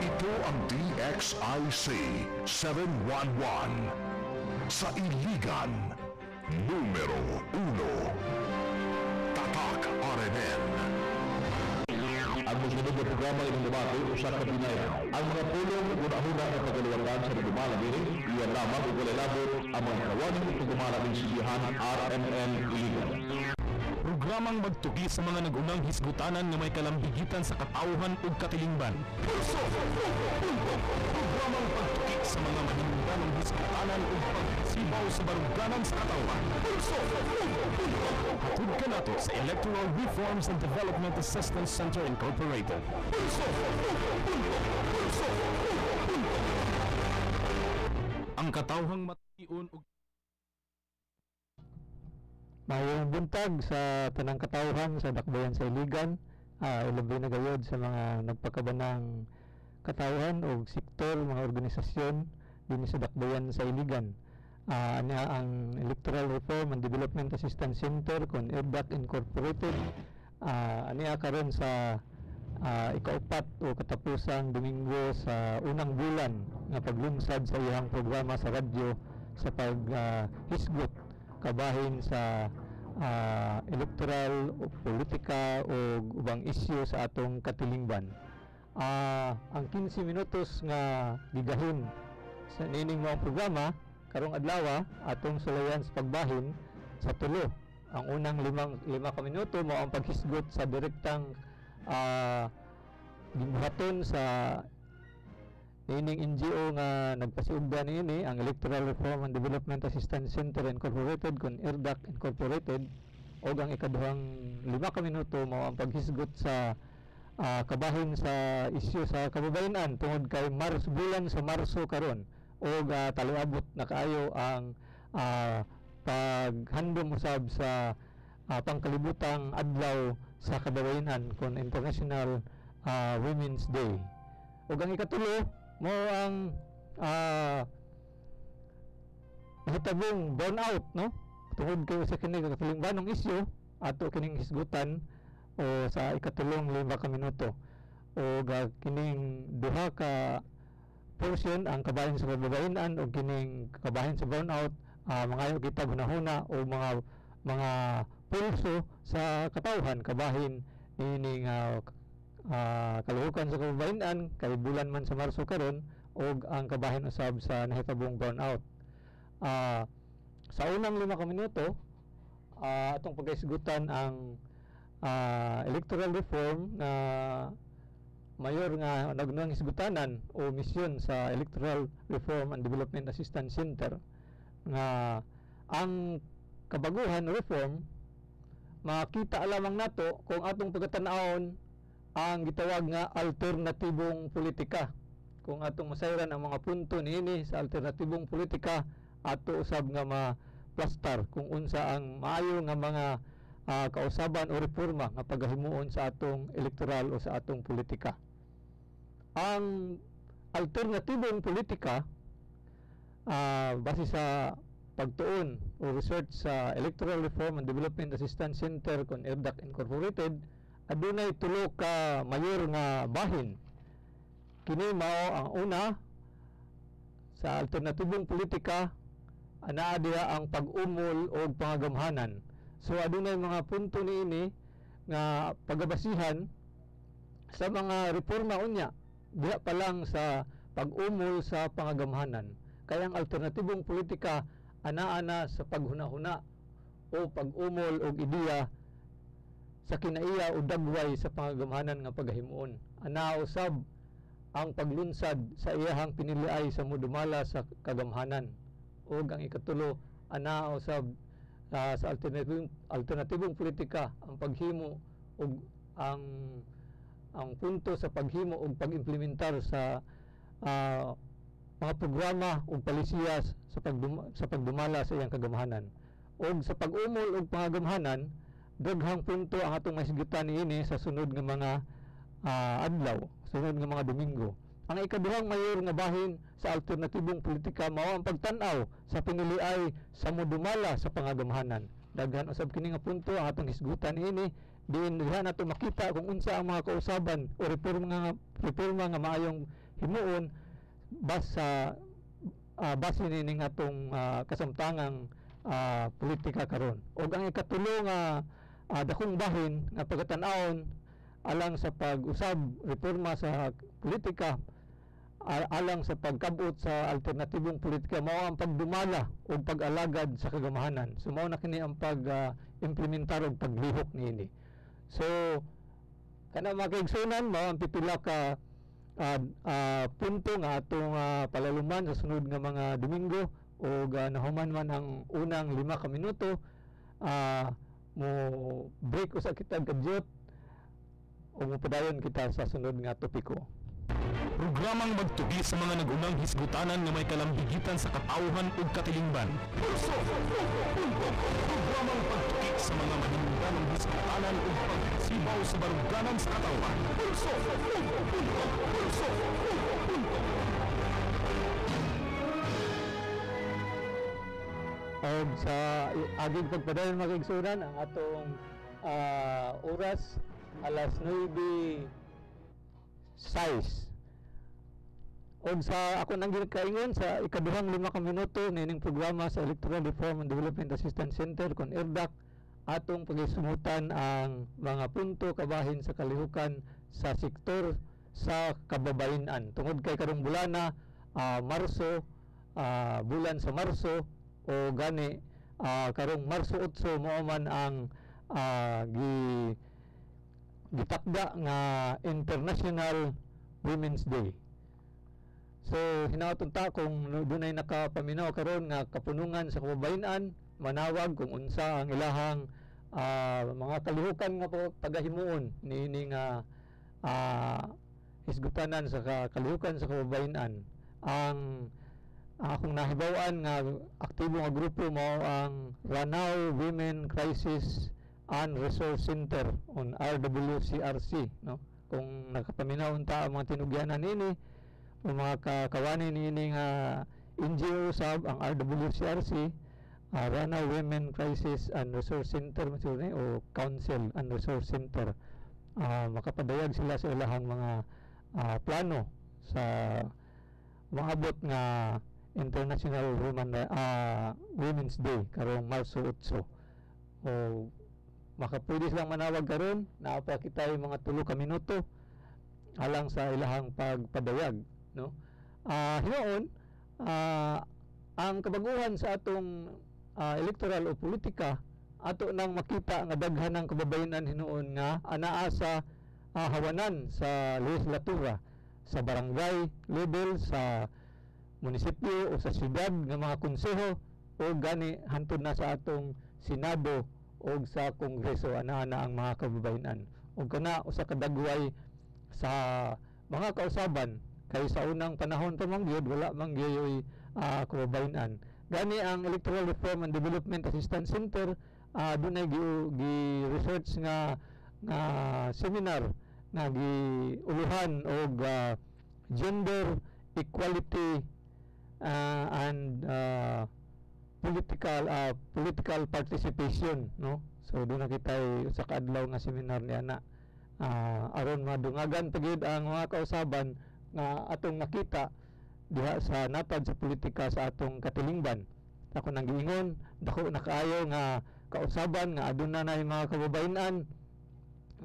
Ito ang DXIC 711 sa Iligan, numero 1. Tatak RNN. Ang musunod na programa ilang debate usa ka binay. Ang mga pulong una-una na pagaliwangan sa nagdumalabin, iyan lamang ugulelabot ang mga kawanin ito gumalabing sibihan RMN Iligan. Programang magtugi sa mga nagunang hisgutanan na may kalambigitan sa katauhan ug katilingban. Pulso! Programang pagtugi sa mga mahinungdanong hisgutanan ug pagsibaw sa baruganan sa katauhan. Pulso! Hatid ka nato sa Electoral Reforms and Development Assistance Center Incorporated. Pulso! Pulso! Ang katauhang matiun ug Mayong buntag sa tanang katawhan sa Dakbayan sa Iligan, ilabi na gayod sa mga nagpakabanang katawhan o sektor, mga organisasyon din sa Dakbayan sa Iligan. Anya ang Electoral Reform and Development Assistance Center kon ERDAC Incorporated. Anya karon sa ikaupat o katapusang Domingo sa unang bulan nga paglungsad sa iyang programa sa radyo sa paghisgot kabahin sa electoral o politika o ubang isyu sa atong katilingban. Ang 15 minutos nga gigahin sa nining mga programa karong adlaw atong sulayan sa pagbahin sa tulo. Ang unang 5 ka minuto mao ang paghisgot sa direktang gibuhaton sa ining NGO nga nagpasiugda niini ang Electoral Reform and Development Assistance Center Incorporated kun ERDAC Incorporated, o ang ikaduhang 5 ka minuto mao ang paghisgot sa kabahin sa isyu sa kababayenan tungod kay bulan sa Marso karon, o taliabot na kaayo ang paghandom usab sa pangkalibutang adlaw sa kababayenan kun International Women's Day. O ang ikatulo mo ang nahitabong burnout, no? Tungod kayo sa kini katilingbanong isyu ato kining hisgutan o sa ikatulong 5 ka minuto, o kining duha ka portion ang kabahin sa kababayenan o kining kabahin sa burnout, mangayo kita hunahuna o mga pulso sa katawhan kabahin ining kaluhukan sa kababayenan kay bulan man sa Marso karon, og ang kabahin usab sa nahitabong burnout. Sa unang 5 ka minuto atong paghisgutan ang electoral reform na mayor nga nagunang hisgutanan o misyon sa Electoral Reform and Development Assistance Center, nga ang kabaguhan reform makita lamang nato kung atong pagatan-awon ang gitawag nga alternatibong politika. Kung atong masayran ang mga punto niini sa alternatibong politika, ato usab nga ma-plastar kung unsa ang maayo nga mga kausaban o reforma nga pagahimuon sa atong elektoral o sa atong politika. Ang alternatibong politika base sa pagtuon o research sa Electoral Reform and Development Assistance Center kon ERDAC Incorporated, adunay tulo ka mayor nga bahin. Kini mao ang una sa alternatibong politika, anaa diha ang pag-umol o pangagamhanan. So adunay mga punto niini nga pagabasihan sa mga reforma unya diha pa lang sa pag-umol sa pangagamhanan. Kaya ang alternatibong politika anaa na sa paghunahuna o pag-umol og ideya sa kinaiya o dagway sa pangagamhanan nga pagahimuon. Anaa usab ang paglunsad sa iyahang piniliay sa mudumala sa kagamhanan. O ang ikatulo, anaa usab sa alternatibong politika ang paghimo og ang punto sa paghimo og pag-implementar sa mga programa o palisiya sa pagdumala sa iyang kagamhanan. O sa pag-umol og pangagamhanan, daghang punto ang atong masigutan niini sa sunod nga mga adlaw, sunod nga mga Domingo. Ang ikaduhang mayor nga bahin sa alternatibong politika mao ang pagtan-aw sa piniliay sa mudumala sa pangagamhanan. Daghan usab kini nga punto ang atong hisgutan niini diha nato makita kung unsa ang mga kausaban o reforma nga maayong himuon base nining atong kasamtangang politika karon. Og ang ikatulo nga dakong bahin nga pagkatan-awon alang sa pag-usab reforma sa politika, alang sa pagkabot sa alternatibong politika, mao ang pagdumala o pag-alagad sa kagamahanan. So mao na kini ang pag-implementar og paglihok niini. So kana makaigsunan mao ang pipila ka punto nga atong palaluman sa sunod nga mga Domingo, o nahuman man ang unang 5 ka minuto, mo break usa kita kadyot o mo padayon kita sa sunod nga topiko. Programang magtugi sa mga nagunang hisgutanan nga may kalambigitan sa katauhan ug katilingban. Pulso! Programang pagtugi sa mga mahinungdanong hisgutanan ug pagsibaw sa baruganan sa katauhan. Pulso! Pulso! Og sa aging pagpadayon mga kaigsunan, ang atong oras alas 9:06. Og sa ako nang ginikaingon sa ikaduhang 5 ka minuto nining programa sa Electoral Reform and Development Assistance Center kon ERDAC, atong pagisumutan ang mga punto kabahin sa kalihukan sa sektor sa kababayenan tungod kay karong bulana, Marso, bulan sa Marso o gani karong Marso 8 mao man ang gitakda nga International Women's Day. So hinawaton ta kung dunay nakapaminaw karon nga kapunungan sa kababayenan, manawag kung unsa ang ilahang mga kalihukan nga pagahimuon niini nga hisgutanan sa kalihukan sa kababayenan. Ang akong nahibawan nga aktibo nga grupo mao ang Ranao Women Crisis and Resource Center on RWCRC, no? Kung nakapaminaw ta ang mga tinugyanan nini o mga kawani niini nga NGO sab ang RWCRC, Ranao Women Crisis and Resource Center o Council and Resource Center, makapadayag sila sa ilahang mga plano sa maabot nga International Women's Day karong Marso 8. O makapwede silang manawag karon, naapa kita yung mga 3 ka minuto alang sa ilahang pagpadayag, no? Hinuon ang kabaguhan sa atong electoral o politika, ato nang makita nga daghan ng kababayenan hinuon nga anaa sa hawanan sa legislatura, sa barangay level, sa munisipyo o sa syudad nga mga konseho o gani hantod na sa atong Senado o sa Kongreso, ana ang mga kababayenan. O kana usa ka dagway sa mga kausaban kay sa unang panahon pa man gyud wala man gyoy kababayenan. Gani ang Electoral Reform and Development Assistance Center, dunay gi-research nga seminar nga giuluhan og gender equality and political participation, no? So doon na kita sa kaadlaw nga seminar ni ana aron madungagan pagid ang mga kausaban nga atong nakita diha sa natad sa politika sa atong katilingban. Ako nang giingon dako na kaayo nga kausaban nga aduna na mga kababayenan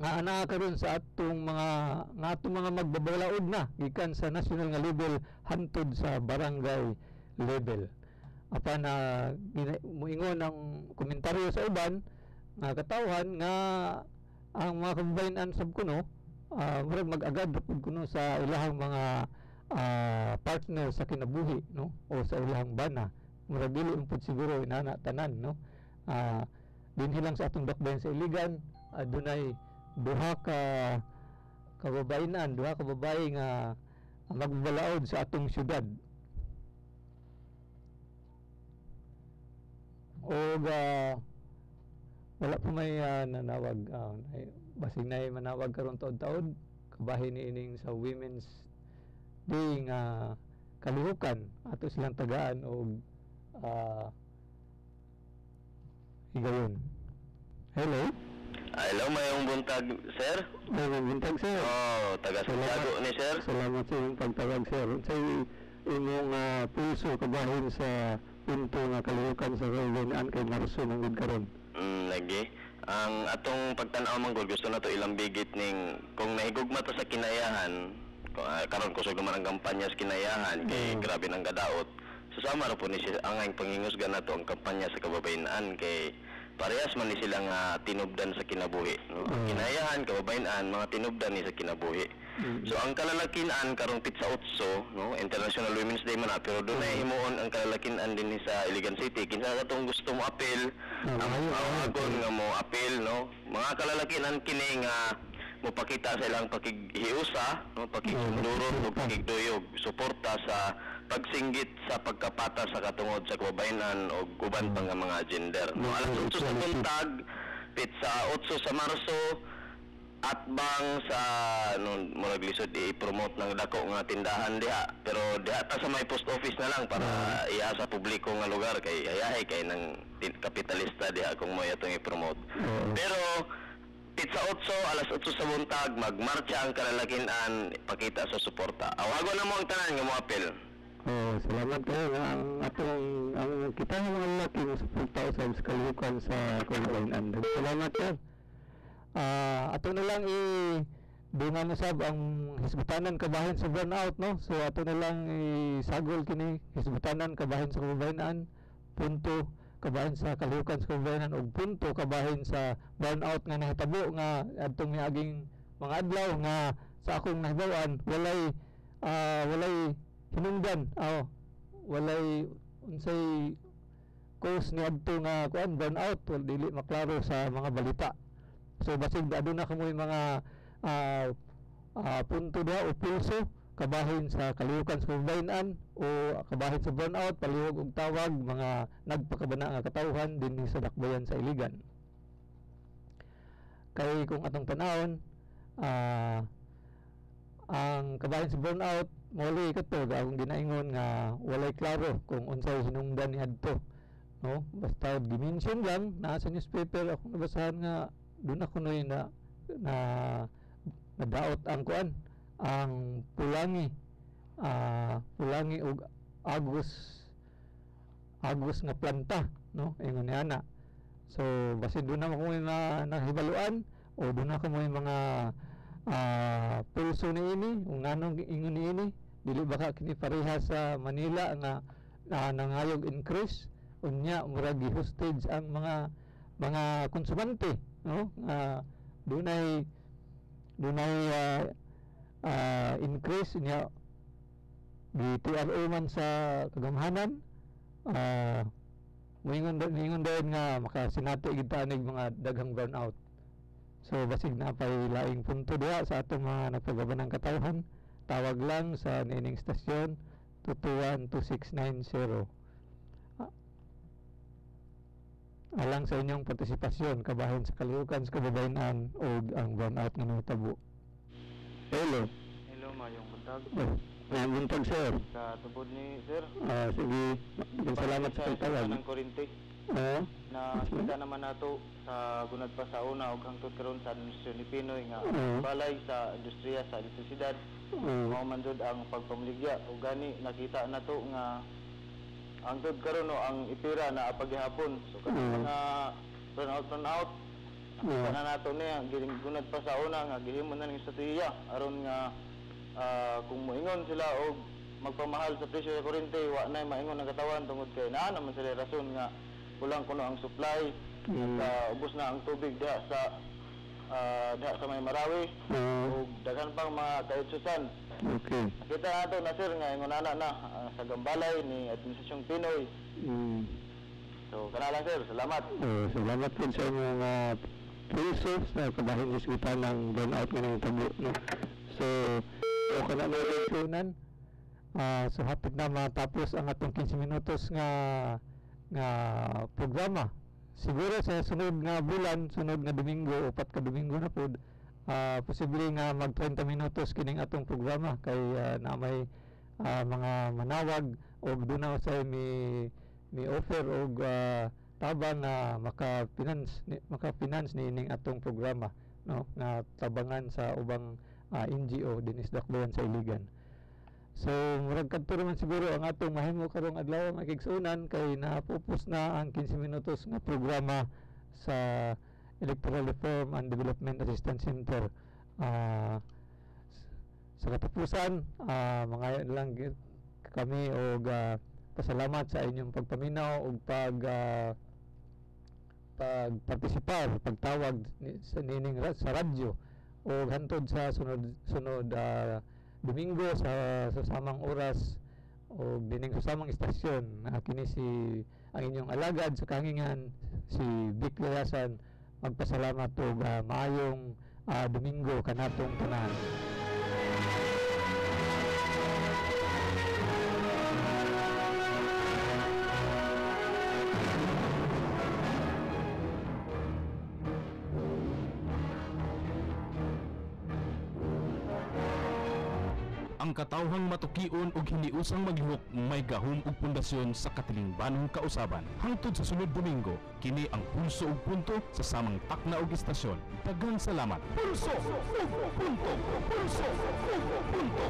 nga ana karon sa atong mga magbabalaod na gikan sa national nga level hantod sa barangay level. Apan muingon ang komentaryo sa uban nga katawhan nga ang mga kababayenan sab kuno murag mag-agad pud kuno sa ilahang mga partner sa kinabuhi, no? O sa ilahang bana, murag dili pud siguro inana tanan, no? Dinhi lang sa atong dakbayan sa Iligan, dunay duha ka kababayenan, duha ka babae nga magbabalaod sa atong syudad. O wala pa may nanawag, basig na manawag karon taod-taod kabahin ni ining sa Women's Day nga kalihukan ato silang tagaan og higayon. Hello? Hello, mayong buntag, sir. Mayong buntag, sir. Oh, taga Santiago ni sir. Salamat sa iyong pagtawag, sir. Sa imong pulso kabahin sa punto nga kalihukan sa Royal kay Marso ng karon. Lagi. Ang atong pagtanaw manggol gusto na to ilang bigit ning kung nahigugma to sa kinayahan, karon ko sugod man ang kampanya sa kinayahan kay grabe nang gadaot. Susama ra po ni siya ang pangingusgan nato ang kampanya sa kababayenan kay parehas man ni sila nga tinubdan sa kinabuhi, no? Kinayahan, kababayenan, mga tinubdan ni sa kinabuhi. So ang kalalakinan karong Pitsa 8, no, International Women's Day man pero doon ay himuon ang kalalakinan din sa Iligan City. Kinsa katong gusto mo apil, ang agon nga mo apil, no. Mga kalalakinan kini nga mopakita sa ilang pakighiusa, no, pakigdurot ug pakigduyog, suporta sa pagsinggit sa pagkapata sa katungod sa kababayenan o uban pang mga gender. No, alas 8 sa buntag, Pitsa 8 sa Marso, at bang sa murag lisod i-promote ng dako nga tindahan diha, pero diha ta sa may post office na lang para iya sa publiko nga lugar kay ayahay kay ng kapitalista diha kung mo atong i-promote. Pero Pitsa 8 alas 8 sa buntag magmarcha ang kalalakinan pakita sa suporta. Awagon na mo ang tanan nga mo apel. Salamat kayo ang kita ng mga lalaki mo suporta sa kalihukan sa kababayenan. Salamat kayo. Ato na lang dungan usab ang hisgutanan kabahin sa burnout, no. So ato na lang isagol kini hisgutanan kabahin sa kababayenan, punto kabahin sa kalihukan sa kababayenan ug punto kabahin sa burnout nga nahitabo nga adtong miaging mga adlaw nga sa akong nahibawan walay hinungdan, walay unsay cause ni adto nga kuan burnout, dili maklaro sa mga balita. So basig aduna kamoy mga punto diha o pulso kabahin sa kalihukan sa kababayenan o kabahin sa burnout, palihog og tawag mga nagpakabana nga katawhan dinhi sa dakbayan sa Iligan. Kay kung atong tanawon ang kabahin sa burnout muli kato akong ginaingon nga walay klaro kung unsay hinungdan ni adto, no. Basta gimension lang naa sa newspaper akong nabasahan nga doon ako na nadaot ang kuan ang pulangi ug agos nga planta, no, ingon ni ana. So basin doon na ko nahibaluan o doon na ko mga pulso ni ini ug nganong ingon ni ini dili baka kini pareha sa Manila nga nangayog increase unya murag hostage ang mga konsumante, no. Dunay increase niya GTRO man sa kagamhanan, moingon dayon nga makasinati gid tanig mga daghang burnout. So basig na pay laing punto diha sa atong mga nagpagabanang katawhan, tawag lang sa nining stasyon 221-2690 alang sa inyong partisipasyon kabahin sa kalihukan sa kababayenan o ang burnout nga nahitabo. Hello, mayong buntag. Mayong buntag, sir. Sa tubod ni sir. Sige, salamat sa pagtawag. Ng kurente. Na kita naman nato sa gunad pa sa una ug hangtod karon sa administrasyon ni Pinoy nga balay sa industriya sa elektrisidad. Mao man jud ang pagpamligya ug gani nakita nato nga hangtod karon ang ipira na paghihapon. So kanang mga burnout na nato niya gunad pa sa una nga gihimo na ning strategiya aron nga kung moingon sila og magpamahal sa presyo sa kuryente wa na maingon ang katawan tungod kay naa naman sila rason nga kulang kuno ang supply ubos na ang tubig diha sa may Marawi ug daghan pang mga kaitsusan. Okay. Kita nato na sir nga ingon na sa gambalay ni Administrasyong Pinoy. So kana lang sir, salamat. Salamat po sa mga pulso sa kabahin isgutan ng burnout nga nahitabo, no. So kana na leksyonan. So hapit na matapos ang atong 15 minutos nga programa. Siguro sa sunod nga bulan, sunod nga Domingo, 4 ka Domingo na po, posible nga mag 30 minutos kining atong programa kay na may mga manawag o doon na sa mi offer og tabang na maka-finance niining atong programa, no, nga tabangan sa ubang NGO dinis dakbayan sa Iligan. So murag kadto man siguro ang atong mahimo karong adlaw nga kigsunan kay napupos na ang 15 minutos nga programa sa Electoral Reform and Development Assistance Center. Sa katapusan, mga lang kami og pasalamat sa inyong pagpaminaw ug pagpartisipar, pagtawag sa nining sa radyo o hantod sa sunod Domingo sa samang oras o dining sa samang istasyon. Kini ang inyong alagad sa kahangingan si Vic Layasan magpasalamat og maayong Domingo kanatong tanan. Ang katawhang matukion ug hiniusang maglihok may gahom ug pundasyon sa katilingbanong kausaban. Hangtod sa sunod Domingo, kini ang pulso ug punto sa samang takna ug istasyon. Daghang salamat. Pulso ug punto. Pulso ug punto.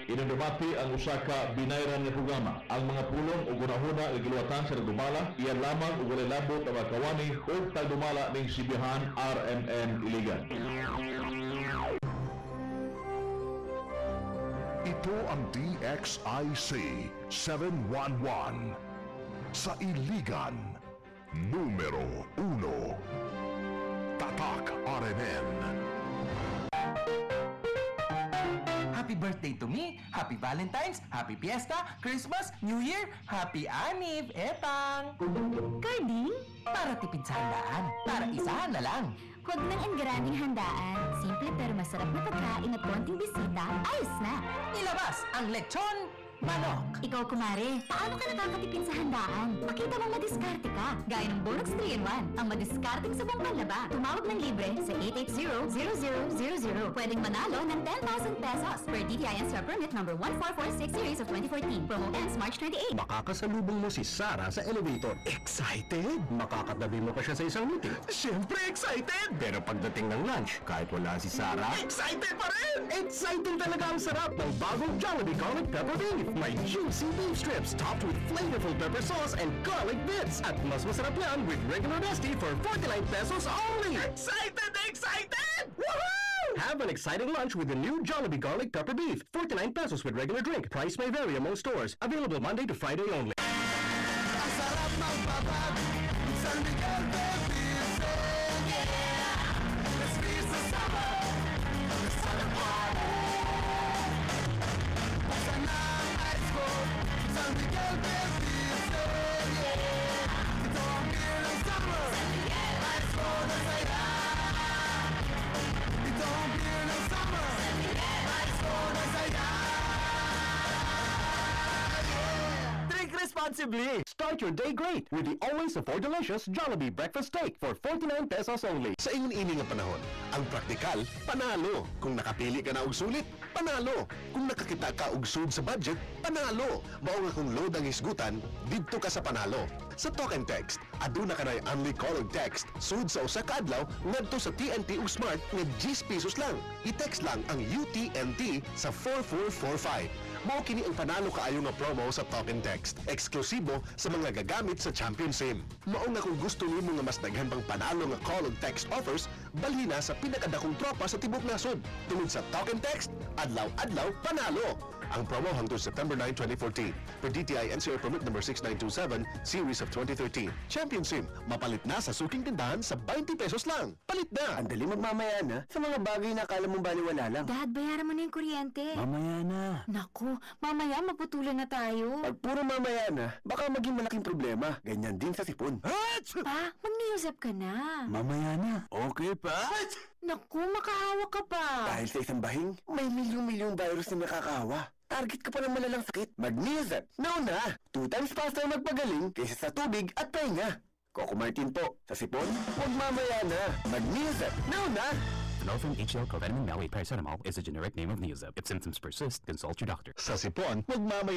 Inadumati ang usa ka binayran nga programa. Ang mga pulong ug gunahuna nga giluwatan sa nagdumala, iyan lamang ug walay labot ang mga kawani ug tagdumala ning sibihan RMN Iligan. Ito ang DXIC 711 sa Iligan, numero 1. Tatak RMN. Happy birthday to me, Happy Valentine's, Happy Fiesta, Christmas, New Year, Happy Anniv, Etang! Carding? Para tipid sa handaan, para isahan na lang. Huwag nang enggraning handaan. Simple pero masarap na pagkain at konting bisita, ayos na! Ilabas ang lechon manok. Ikaw, kumare, paano ka nakakatipid sa handaan? Makita mong madiskarte ka. Gaya ng Bonux 3-in-1, ang madiskarteng sabong panlaba. Tumawag ng libre sa 880-0000. Pwedeng manalo ng 10,000 pesos per DTI Star Permit number 1446 series of 2014. Promo ends March 28. Makakasalubong mo si Sarah sa elevator. Excited? Makakatabi mo pa siya sa isang meeting. Siyempre excited! Pero pagdating ng lunch, kahit wala si Sarah, excited pa rin! Exciting talaga ang sarap ng bagong Jollibee Garlic Pepper Beef. May juicy beef strips topped with flavorful pepper sauce and garlic bits. At mas masarap yan with regular Dusty for 49 pesos only. Excited! Excited! Woohoo! Have an exciting lunch with the new Jollibee Garlic Pepper Beef. 49 pesos with regular drink. Price may vary among stores. Available Monday to Friday only. Ang sarap magpapag San Miguel Beef, yeah. Let's feel the summer. Let's celebrate. Basta na ang ice cold San Miguel Beef, yeah. Ito ang beer ng summer. Ice cold na saya. Ito ang beer ng summer. Ice cold na saya. Drink responsibly. Start your day great with the always afford delicious Jollibee Breakfast Steak for 49 pesos only. Sa iyon-ini nga panahon, ang praktikal, panalo. Kung nakapili ka na og sulit, panalo. Kung nakakita ka og sud sa budget, panalo. Mao nga kung load ang hisgutan, didto ka sa panalo. Sa Talk and Text, aduna ka na'y only call og text, sud sa usa ka adlaw, ngadto sa TNT ug Smart nga 10 pesos lang. I-text lang ang UTNT sa 4445. Mao kini ang panalo kaayo nga promo sa Talk and Text. Eksklusibo sa mga gagamit sa Champion SIM. Mao nga kung gusto nimo nga mas daghan pang panalo nga call ug text offers, balhin na sa pinakadakong tropa sa tibok nasod. Tungod sa Talk and Text, adlaw-adlaw panalo. Ang promo hangtod September 9, 2014. Per DTI NCR Permit number 6927, Series of 2013. Champion SIM, mapalit na sa suking tindahan sa 20 pesos lang. Palit na! Ang dali magmamaya na sa mga bagay na akala mong baliwala lang. Dad, bayaran mo na yung kuryente. Mamaya na. Naku, mamaya maputulan na tayo. Pag puro mamaya na, baka maging malaking problema. Ganyan din sa sipon. Pa, mag-niusap ka na. Mamaya na. Okay pa? Naku, makahawak ka pa. Dahil sa isang bahing, may milyong-milyong virus na nakakahawa. Target ka pa ng malalang sakit. Mag-Neozep. Na! 2 times faster magpagaling kaysa sa tubig at pahinga. Coco Martin po. Sa sipon, huwag mamaya na. Mag-Neozep. Na! Northern HCl Covitamin Malate Paracetamol is a generic name of Neozep. If symptoms persist, consult your doctor. Sa sipon, huwag mamaya